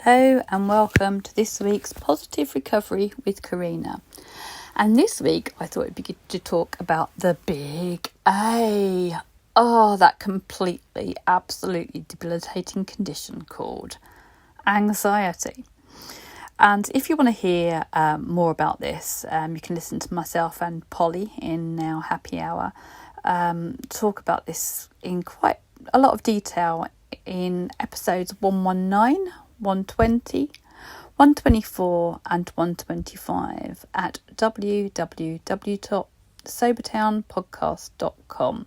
Hello and welcome to this week's Positive Recovery with Karina. And this week I thought it'd be good to talk about the big A. Oh, that completely, absolutely debilitating condition called anxiety. And if you want to hear more about this, you can listen to myself and Polly in our happy hour talk about this in quite a lot of detail in episodes 119, 120, 124 and 125 at www.sobertownpodcast.com,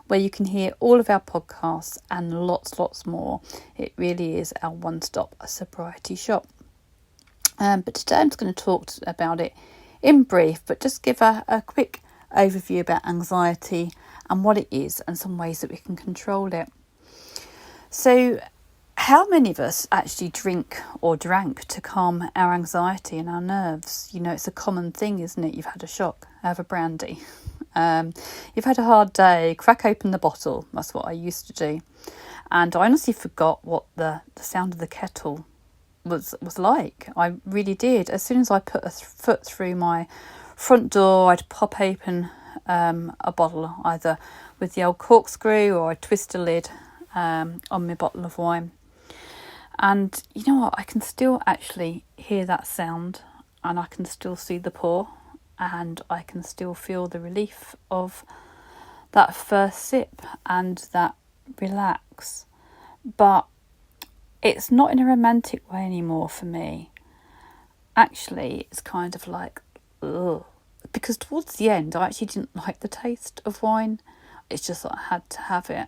where you can hear all of our podcasts and lots more. It really is our one-stop sobriety shop. But today I'm just going to talk about it in brief, but just give a quick overview about anxiety and what it is and some ways that we can control it. So how many of us actually drink or drank to calm our anxiety and our nerves? You know, it's a common thing, isn't it? You've had a shock, have a brandy. You've had a hard day, crack open the bottle. That's what I used to do. And I honestly forgot what the sound of the kettle was like. I really did. As soon as I put a foot through my front door, I'd pop open a bottle, either with the old corkscrew or I'd twist a lid on my bottle of wine. And you know what, I can still actually hear that sound and I can still see the pour and I can still feel the relief of that first sip and that relax. But it's not in a romantic way anymore for me. Actually, it's kind of like, ugh. Because towards the end, I actually didn't like the taste of wine. It's just that I had to have it.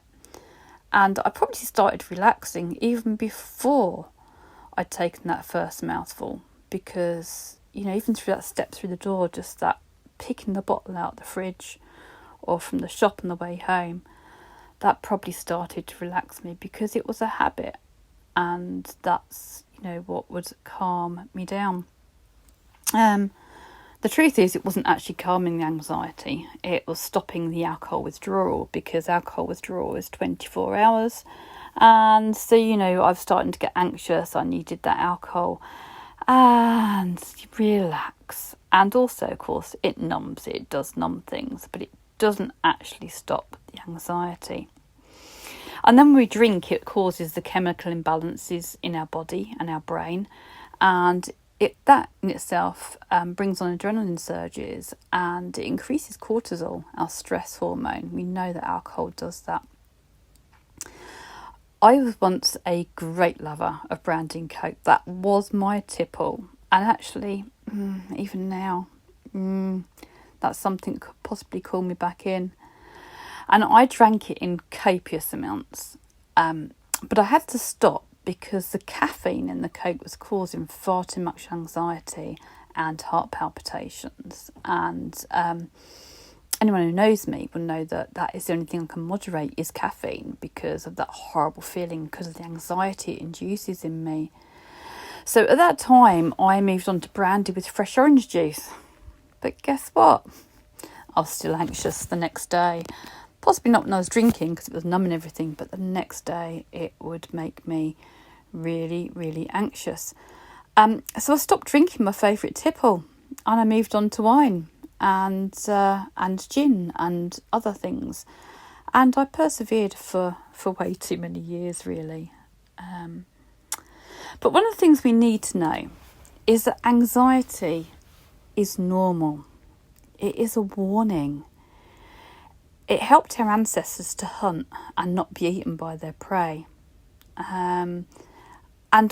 And I probably started relaxing even before I'd taken that first mouthful. Because, you know, even through that step through the door, just that picking the bottle out of the fridge or from the shop on the way home, that probably started to relax me because it was a habit. And that's, you know, what would calm me down. The truth is, it wasn't actually calming the anxiety. It was stopping the alcohol withdrawal, because alcohol withdrawal is 24 hours. And so, you know, I was starting to get anxious. I needed that alcohol and relax. And also, of course, it numbs. It does numb things, but it doesn't actually stop the anxiety. And then when we drink, it causes the chemical imbalances in our body and our brain. And that in itself brings on adrenaline surges, and it increases cortisol, our stress hormone. We know that alcohol does that. I was once a great lover of brandy and coke. That was my tipple. And actually, even now, that's something that could possibly call me back in. And I drank it in copious amounts. But I had to stop because the caffeine in the coke was causing far too much anxiety and heart palpitations. And anyone who knows me will know that that is the only thing I can moderate is caffeine, because of that horrible feeling, because of the anxiety it induces in me. So at that time, I moved on to brandy with fresh orange juice. But guess what? I was still anxious the next day. Possibly not when I was drinking, because it was numbing everything, but the next day it would make me really, really anxious. So I stopped drinking my favourite tipple, and I moved on to wine and gin and other things. And I persevered for way too many years, really. But one of the things we need to know is that anxiety is normal. It is a warning. It helped our ancestors to hunt and not be eaten by their prey. And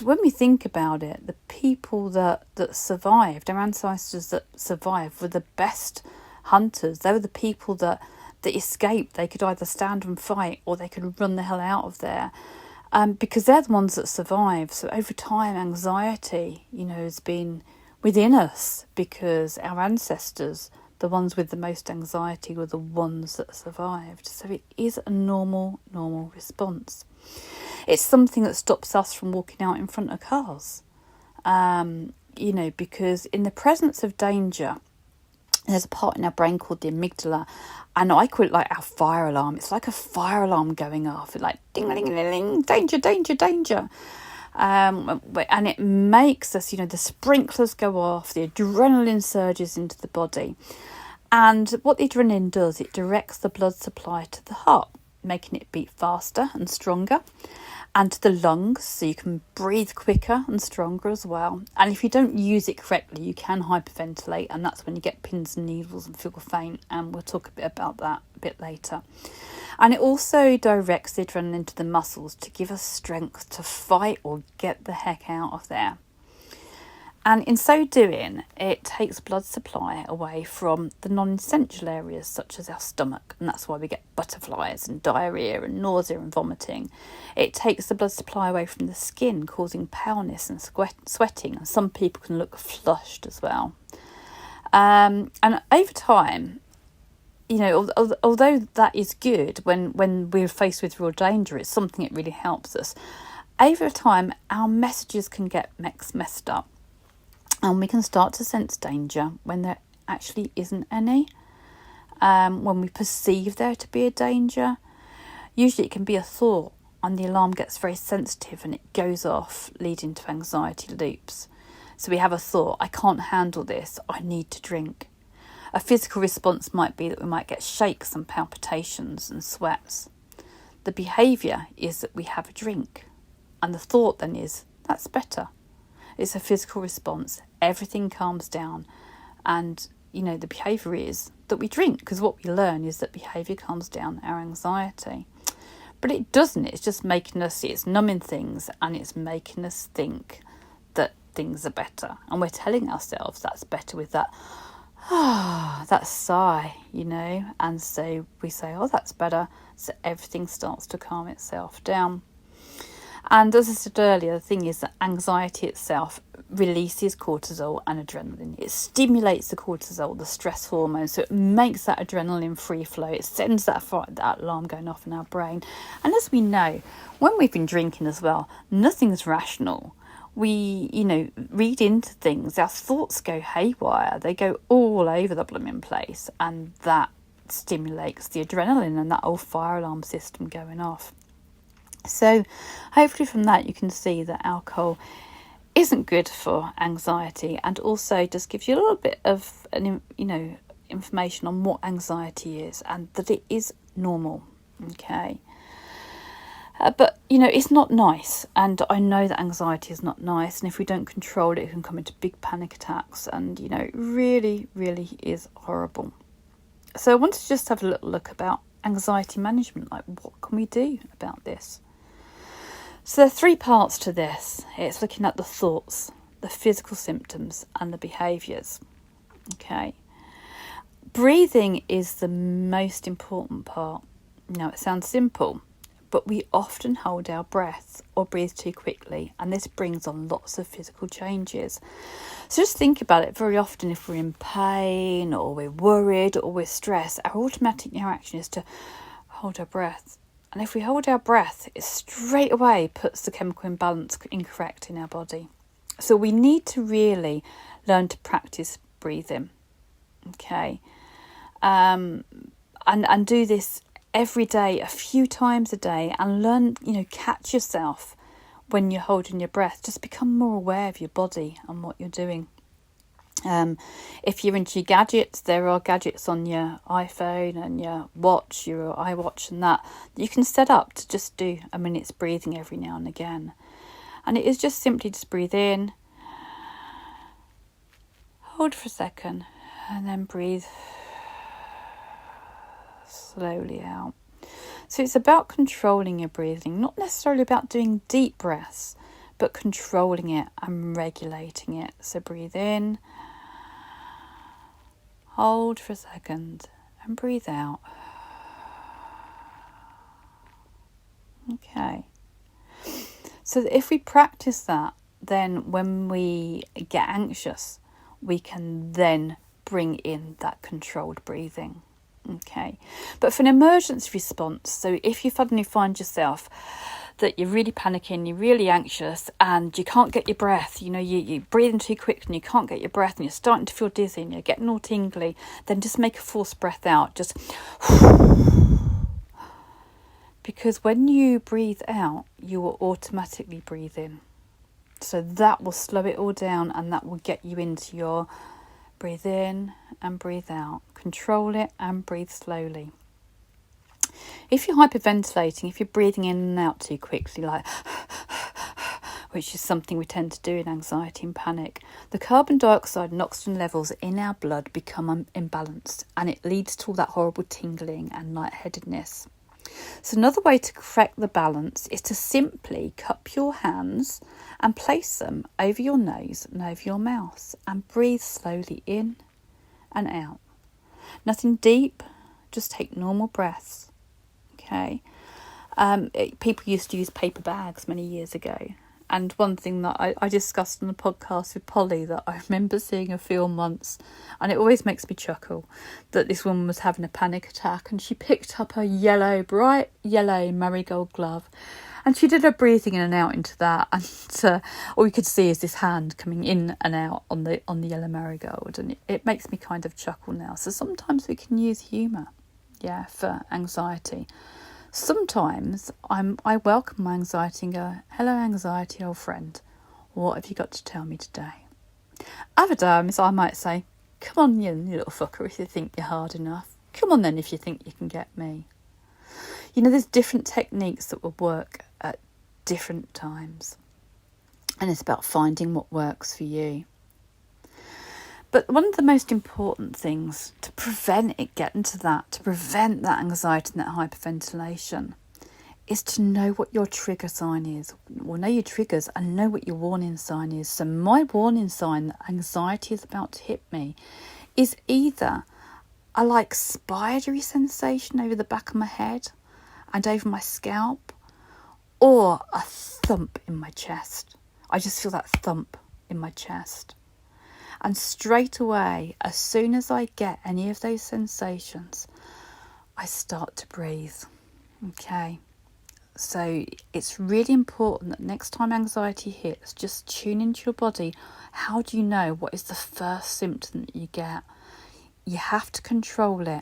when we think about it, the people that survived, our ancestors that survived, were the best hunters. They were the people that escaped. They could either stand and fight, or they could run the hell out of there, because they're the ones that survived. So over time, anxiety, you know, has been within us, because our ancestors, the ones with the most anxiety, were the ones that survived. So it is a normal response. It's something that stops us from walking out in front of cars. You know, because in the presence of danger, there's a part in our brain called the amygdala, and I call it like our fire alarm. It's like a fire alarm going off. It's like ding ding ding ding, danger, danger, danger. And it makes us, the sprinklers go off, the adrenaline surges into the body. And what the adrenaline does, it directs the blood supply to the heart, making it beat faster and stronger, and to the lungs, so you can breathe quicker and stronger as well. And if you don't use it correctly, you can hyperventilate, and that's when you get pins and needles and feel faint, and we'll talk a bit about that a bit later. And it also directs the adrenaline to the muscles to give us strength to fight or get the heck out of there. And in so doing, it takes blood supply away from the non-essential areas such as our stomach, and that's why we get butterflies and diarrhea and nausea and vomiting. It takes the blood supply away from the skin, causing paleness and sweating, and some people can look flushed as well. And over time, although that is good when we're faced with real danger, it's something that really helps us. Over time, our messages can get messed up. And we can start to sense danger when there actually isn't any. When we perceive there to be a danger, usually it can be a thought, and the alarm gets very sensitive and it goes off, leading to anxiety loops. So we have a thought, I can't handle this, I need to drink. A physical response might be that we might get shakes and palpitations and sweats. The behaviour is that we have a drink, and the thought then is, that's better. It's a physical response. Everything calms down, and the behaviour is that we drink, because what we learn is that behaviour calms down our anxiety. But it doesn't. It's just it's numbing things, and it's making us think that things are better, and we're telling ourselves that's better with that that sigh, and so we say, oh, that's better, so everything starts to calm itself down. And as I said earlier, the thing is that anxiety itself releases cortisol and adrenaline. It stimulates the cortisol, the stress hormone, so it makes that adrenaline free flow. It sends that alarm going off in our brain. And as we know, when we've been drinking as well, nothing's rational. We, read into things. Our thoughts go haywire. They go all over the blooming place, and that stimulates the adrenaline and that old fire alarm system going off. So hopefully from that you can see that alcohol isn't good for anxiety, and also just gives you a little bit of information on what anxiety is, and that it is normal. Okay. But it's not nice, and I know that anxiety is not nice, and if we don't control it, it can come into big panic attacks, and it really, really is horrible. So I wanted to just have a little look about anxiety management, like what can we do about this? So there are 3 parts to this. It's looking at the thoughts, the physical symptoms, and the behaviours. Okay. Breathing is the most important part. Now, it sounds simple, but we often hold our breath or breathe too quickly, and this brings on lots of physical changes. So just think about it. Very often, if we're in pain or we're worried or we're stressed, our automatic reaction is to hold our breath. And if we hold our breath, it straight away puts the chemical imbalance incorrect in our body. So we need to really learn to practice breathing. Okay. And do this every day, a few times a day, and learn, catch yourself when you're holding your breath. Just become more aware of your body and what you're doing. If you're into gadgets, there are gadgets on your iPhone and your watch, your iWatch, and that you can set up to just do a minute's breathing every now and again. And it is just simply just breathe in, hold for a second, and then breathe slowly out. So it's about controlling your breathing, not necessarily about doing deep breaths, but controlling it and regulating it. So breathe in, hold for a second, and breathe out. Okay. So if we practice that, then when we get anxious, we can then bring in that controlled breathing. Okay. But for an emergency response, so if you suddenly find yourself that you're really panicking, you're really anxious, and you can't get your breath, you're breathing too quick and you can't get your breath, and you're starting to feel dizzy and you're getting all tingly, then just make a forced breath out. Just because when you breathe out, you will automatically breathe in. So that will slow it all down, and that will get you into your breathe in and breathe out. Control it and breathe slowly. If you're hyperventilating, if you're breathing in and out too quickly, like which is something we tend to do in anxiety and panic, the carbon dioxide and oxygen levels in our blood become imbalanced, and it leads to all that horrible tingling and lightheadedness. So another way to correct the balance is to simply cup your hands and place them over your nose and over your mouth and breathe slowly in and out. Nothing deep, just take normal breaths. Okay. People used to use paper bags many years ago. And one thing that I discussed on the podcast with Polly, that I remember seeing a film once, and it always makes me chuckle, that this woman was having a panic attack and she picked up a bright yellow marigold glove, and she did her breathing in and out into that, and all you could see is this hand coming in and out on the yellow marigold, and it makes me kind of chuckle now. So sometimes we can use humour, for anxiety. Sometimes I welcome my anxiety and go, hello anxiety, old friend, what have you got to tell me today? Other times I might say, come on you little fucker if you think you're hard enough. Come on then if you think you can get me. There's different techniques that will work at different times. And it's about finding what works for you. But one of the most important things to prevent it getting to that, to prevent that anxiety and that hyperventilation, is to know what your trigger sign is. Well, know your triggers and know what your warning sign is. So my warning sign that anxiety is about to hit me is either a spidery sensation over the back of my head and over my scalp, or a thump in my chest. I just feel that thump in my chest. And straight away, as soon as I get any of those sensations, I start to breathe. Okay. So it's really important that next time anxiety hits, just tune into your body. How do you know what is the first symptom that you get? You have to control it,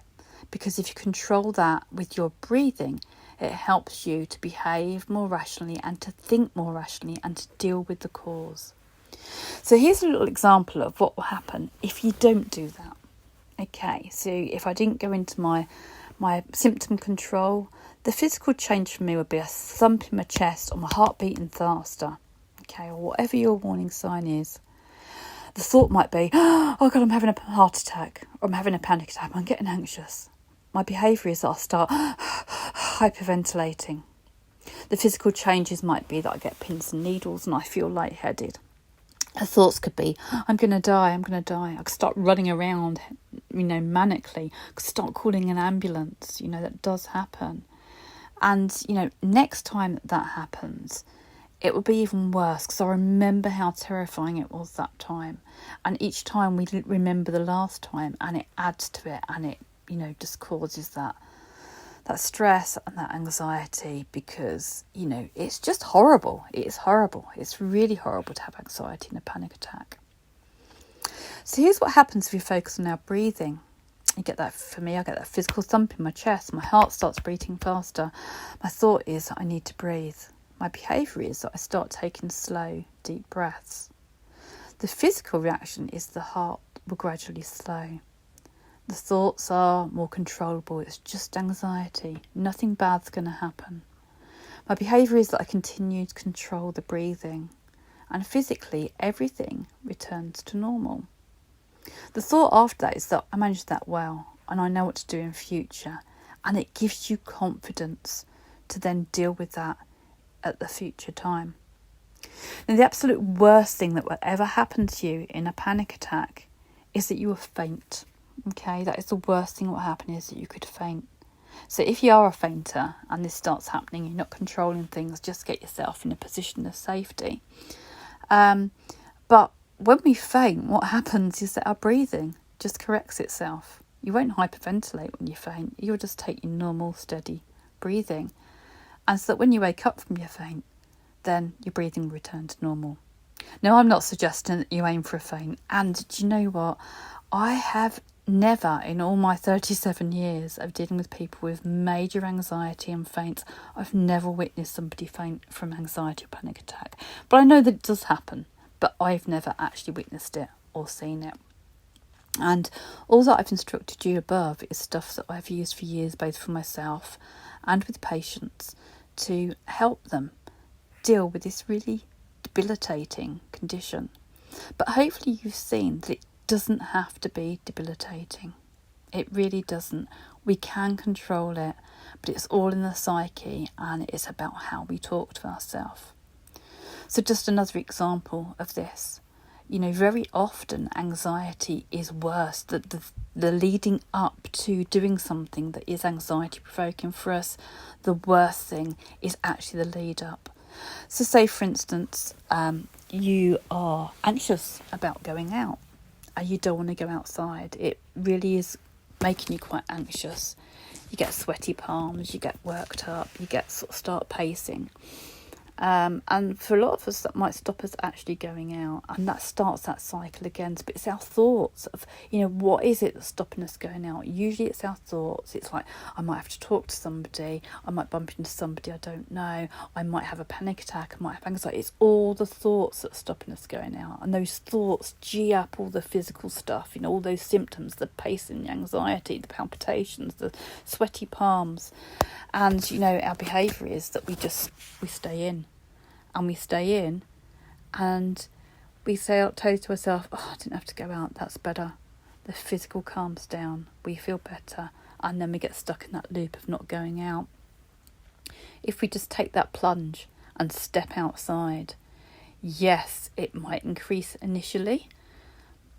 because if you control that with your breathing, it helps you to behave more rationally and to think more rationally and to deal with the cause. So here's a little example of what will happen if you don't do that. Okay, so if I didn't go into my symptom control, the physical change for me would be a thump in my chest or my heart beating faster. Okay, or whatever your warning sign is. The thought might be, oh God, I'm having a heart attack, or I'm having a panic attack, I'm getting anxious. My behaviour is that I'll start hyperventilating. The physical changes might be that I get pins and needles and I feel lightheaded. The thoughts could be, I'm going to die. I could start running around, manically. I could start calling an ambulance. That does happen. And, next time that happens, it will be even worse, because I remember how terrifying it was that time. And each time we remember the last time, and it adds to it, and it, just causes that stress and that anxiety, because it's just horrible. It's horrible. It's really horrible to have anxiety and a panic attack. So here's what happens if we focus on our breathing. You get that, for me, I get that physical thump in my chest. My heart starts beating faster. My thought is I need to breathe. My behaviour is that I start taking slow, deep breaths. The physical reaction is the heart will gradually slow. The thoughts are more controllable. It's just anxiety. Nothing bad's going to happen. My behaviour is that I continue to control the breathing. And physically, everything returns to normal. The thought after that is that I managed that well, and I know what to do in future. And it gives you confidence to then deal with that at the future time. Now, the absolute worst thing that will ever happen to you in a panic attack is that you will faint. Okay, that is the worst thing that will happen, is that you could faint. So if you are a fainter and this starts happening, you're not controlling things, just get yourself in a position of safety. But when we faint, what happens is that our breathing just corrects itself. You won't hyperventilate when you faint. You'll just take your normal, steady breathing. And so that when you wake up from your faint, then your breathing will return to normal. Now, I'm not suggesting that you aim for a faint. And do you know what? I have never in all my 37 years of dealing with people with major anxiety and faints, I've never witnessed somebody faint from anxiety or panic attack. But I know that it does happen, but I've never actually witnessed it or seen it. And all that I've instructed you above is stuff that I've used for years, both for myself and with patients, to help them deal with this really debilitating condition. But hopefully you've seen that it doesn't have to be debilitating. It really doesn't. We can control it, but it's all in the psyche, and it's about how we talk to ourselves. So just another example of this. Very often anxiety is worse. The leading up to doing something that is anxiety provoking for us, the worst thing is actually the lead up. So say, for instance, you are anxious about going out and you don't want to go outside. It really is making you quite anxious. You get sweaty palms, you get worked up, you get start pacing. And for a lot of us, that might stop us actually going out, and that starts that cycle again. But it's our thoughts of, what is it that's stopping us going out? Usually it's our thoughts. It's like, I might have to talk to somebody, I might bump into somebody I don't know, I might have a panic attack, I might have anxiety. It's all the thoughts that's stopping us going out, and those thoughts gee up all the physical stuff, all those symptoms, the pacing, the anxiety, the palpitations, the sweaty palms. And our behaviour is that we stay in, and we stay in, and we say out to ourselves, I didn't have to go out, that's better. The physical calms down, we feel better, and then we get stuck in that loop of not going out. If we just take that plunge and step outside, yes, it might increase initially,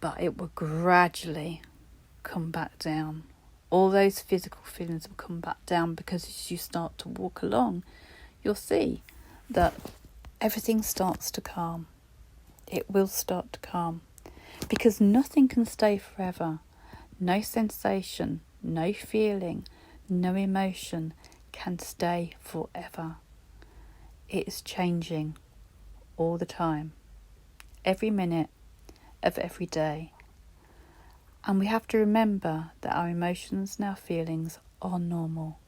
but it will gradually come back down. All those physical feelings will come back down, because as you start to walk along, you'll see that everything starts to calm. It will start to calm, because nothing can stay forever. No sensation, no feeling, no emotion can stay forever. It is changing all the time, every minute of every day. And we have to remember that our emotions and our feelings are normal.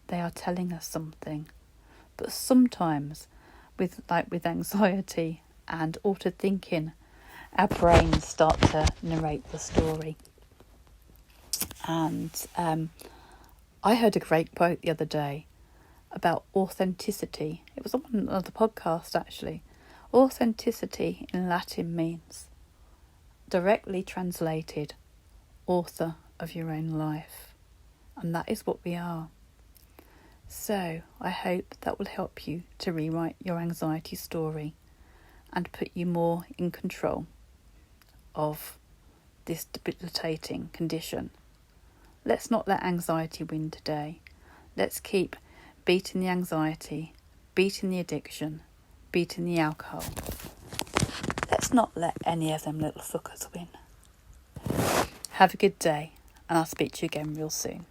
They are telling us something. But sometimes, with anxiety and altered thinking, our brains start to narrate the story. And I heard a great quote the other day about authenticity. It was on another podcast, actually. Authenticity in Latin means, directly translated, author of your own life. And that is what we are. So I hope that will help you to rewrite your anxiety story and put you more in control of this debilitating condition. Let's not let anxiety win today. Let's keep beating the anxiety, beating the addiction, beating the alcohol. Let's not let any of them little fuckers win. Have a good day, and I'll speak to you again real soon.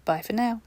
Bye for now.